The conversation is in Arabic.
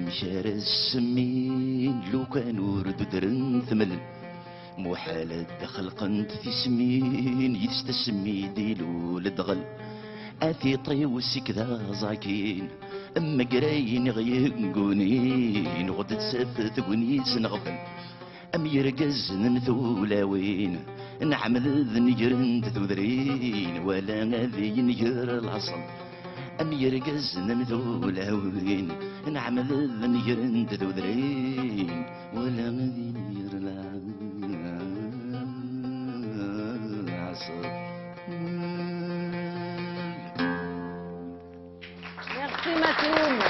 مشار السمين لو كان ورد درن ثمل محال دخل قنت في سمين يستسمي ديلو لدغل اثي طيوسك ذا زاكين اما قراين غيقونين غدت سافت ونيس نغفل ام يرقز نثولاوين نعمل ذنجرن تذرين ولا غادي نجر العصل ام يرقز نثولاوين نعمل ذنجرن تذرين ولا غادي نجر العصل. Merci Matoum.